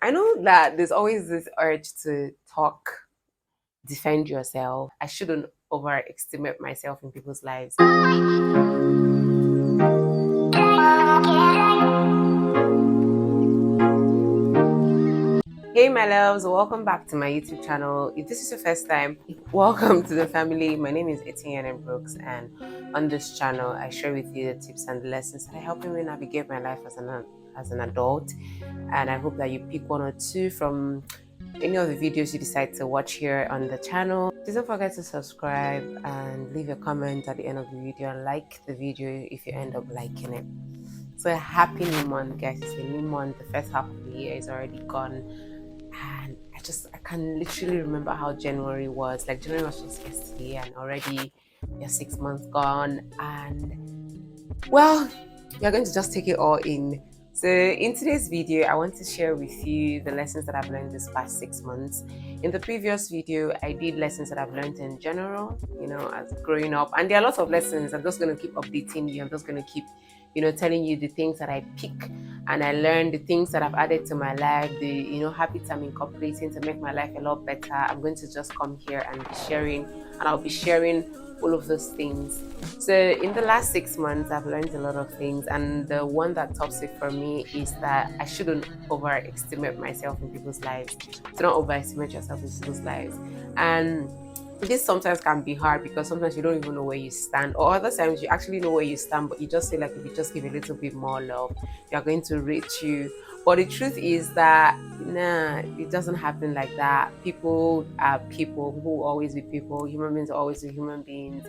I know that there's always this urge to talk, defend yourself. I shouldn't overestimate myself in people's lives. Hey, my loves, welcome back to my YouTube channel. If this is your first time, welcome to the family. My name is Etienne M. Brooks, and on this channel, I share with you the tips and the lessons that are helping me navigate my life as an adult. And I hope that you pick one or two from any of the videos you decide to watch here on the channel. Please don't forget to subscribe and leave a comment at the end of the video and like the video if you end up liking it. So happy new month, guys. It's a new month. The first half of the year is already gone. And I can literally remember how January was. Like January was just yesterday and already you're 6 months gone. And well, you're going to just take it all in. So in today's video, I want to share with you the lessons that I've learned this past 6 months. In the previous video, I did lessons that I've learned in general, as growing up. And there are lots of lessons. I'm just going to keep updating you. I'm just going to keep, telling you the things that I pick and I learned, the things that I've added to my life, the, habits I'm incorporating to make my life a lot better. I'm going to just come here and be sharing, and I'll be sharing all of those things. So in the last 6 months, I've learned a lot of things, and the one that tops it for me is that I shouldn't overestimate myself in people's lives. Do not overestimate yourself in people's lives. And this sometimes can be hard because sometimes you don't even know where you stand, or other times you actually know where you stand, but you just feel like if you just give a little bit more love, you're going to reach you. But the truth is that it doesn't happen like that. People are people who will always be people. Human beings are always be human beings.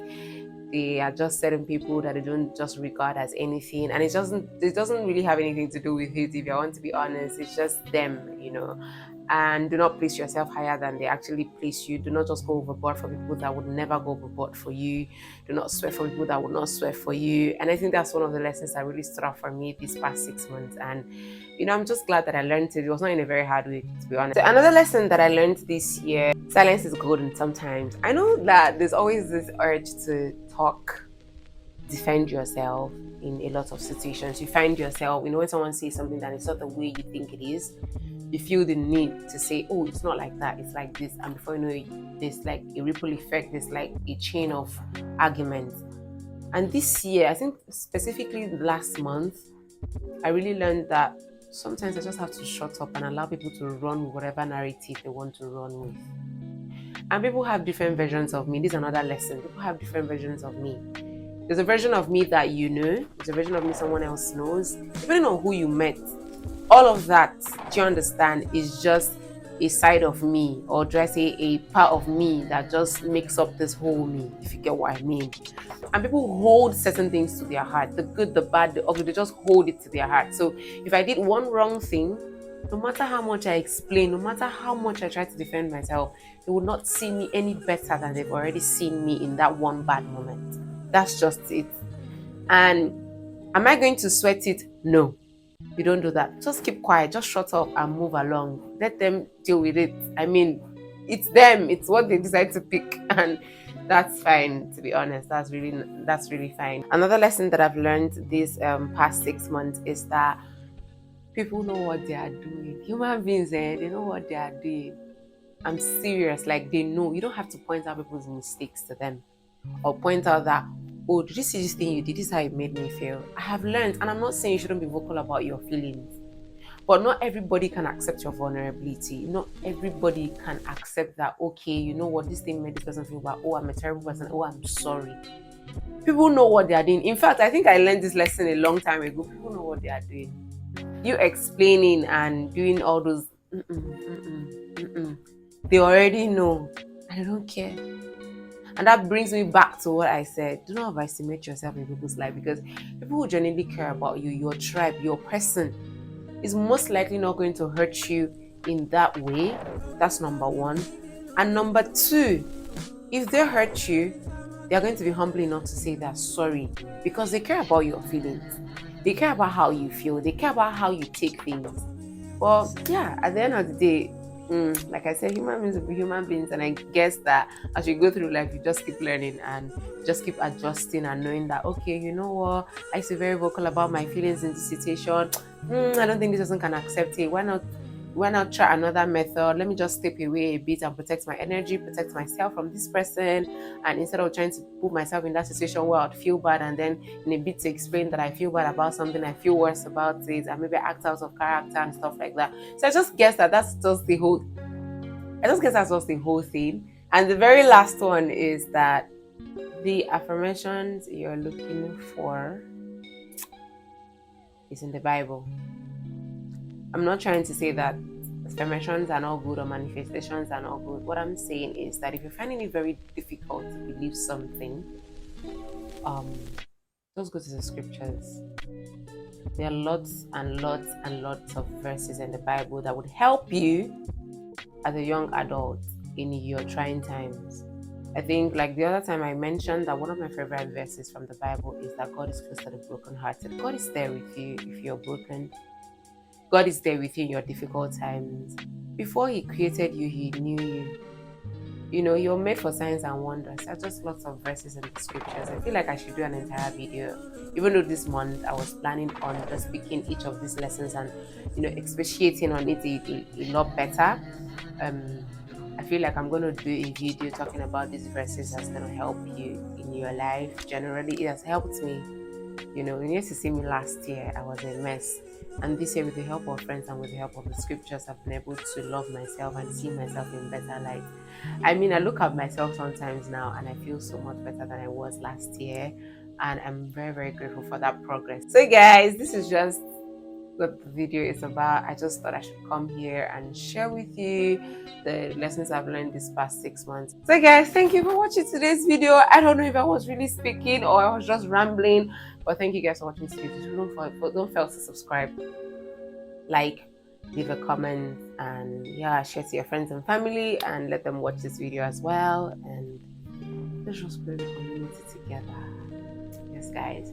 They are just certain people that they don't just regard as anything, and it doesn't really have anything to do with it. If I want to be honest, it's just them. And do not place yourself higher than they actually place you. Do not just go overboard for people that would never go overboard for you. Do not swear for people that would not swear for you. And I think that's one of the lessons that really stood out for me these past 6 months. And I'm just glad that I learned it. It was not in a very hard way, to be honest. So another lesson that I learned this year: silence is golden sometimes. I know that there's always this urge to talk, defend yourself in a lot of situations. You find yourself, when someone says something that is not the way you think it is, you feel the need to say, oh, it's not like that, it's like this. And before you know it, there's like a ripple effect, there's like a chain of arguments. And this year, I think specifically last month, I really learned that sometimes I just have to shut up and allow people to run with whatever narrative they want to run with. And people have different versions of me. This is another lesson. People have different versions of me. There's a version of me that you know, there's a version of me someone else knows, depending on who you met. All of that, do you understand, is just a side of me, or do I say a part of me that just makes up this whole me, if you get what I mean. And people hold certain things to their heart, the good, the bad, the ugly, they just hold it to their heart. So if I did one wrong thing, no matter how much I explain, no matter how much I try to defend myself, they will not see me any better than they've already seen me in that one bad moment. That's just it. And am I going to sweat it? No. You don't do that. Just keep quiet. Just shut up and move along. Let them deal with it. I mean, it's them. It's what they decide to pick, and that's fine. To be honest, that's really fine. Another lesson that I've learned this past 6 months is that people know what they are doing. Human beings, they know what they are doing. I'm serious. Like, they know. You don't have to point out people's mistakes to them, or point out that, oh, did you see this thing you did? This is how it made me feel. I have learned, and I'm not saying you shouldn't be vocal about your feelings, but not everybody can accept your vulnerability. Not everybody can accept that, okay, you know what, this thing made this person feel bad. Oh, I'm a terrible person. Oh, I'm sorry. People know what they are doing. In fact, I think I learned this lesson a long time ago. People know what they are doing. You explaining and doing all those, they already know. I don't care. And that brings me back to what I said. Do not overestimate yourself in people's life, because people who genuinely care about you, your tribe, your person, is most likely not going to hurt you in that way. That's number one. And number two, if they hurt you, they're going to be humble enough to say they're sorry, because they care about your feelings. They care about how you feel. They care about how you take things. Well, yeah, at the end of the day, like I said, human beings will be human beings, and I guess that as you go through life, you just keep learning and just keep adjusting and knowing that, okay, you know what, I used to be very vocal about my feelings in this situation. I don't think this person can accept it. Why not why not try another method? Let me just step away a bit and protect my energy, protect myself from this person. And instead of trying to put myself in that situation where I'd feel bad and then in a bit to explain that I feel bad about something, I feel worse about it, and maybe act out of character and stuff like that. So I just guess that that's just the whole I just guess that's just the whole thing. And the very last one is that the affirmations you're looking for is in the Bible. I'm not trying to say that affirmations are not good or manifestations are not good. What I'm saying is that if you're finding it very difficult to believe something, just go to the scriptures. There are lots and lots and lots of verses in the Bible that would help you as a young adult in your trying times. I think, like the other time I mentioned, that one of my favorite verses from the Bible is that God is close to the brokenhearted. God is there with you if you're broken. God is there with you in your difficult times. Before He created you, He knew you. You know, you're made for signs and wonders. There are just lots of verses in the scriptures. I feel like I should do an entire video. Even though this month I was planning on just picking each of these lessons and, expatiating on it a lot better. I feel like I'm going to do a video talking about these verses that's going to help you in your life. Generally, it has helped me. You need to see me last year, I was a mess. And this year, with the help of friends and with the help of the scriptures, I've been able to love myself and see myself in better light. I mean, I look at myself sometimes now and I feel so much better than I was last year. And I'm very, very grateful for that progress. So guys, this is just what the video is about. I just thought I should come here and share with you the lessons I've learned this past 6 months. So guys, thank you for watching today's video. I don't know if I was really speaking or I was just rambling, but thank you guys for watching this video. Don't fail to subscribe, like, leave a comment, and share to your friends and family and let them watch this video as well, and let's just build a community together. Yes guys,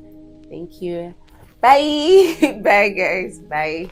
thank you. Bye. Bye guys. Bye.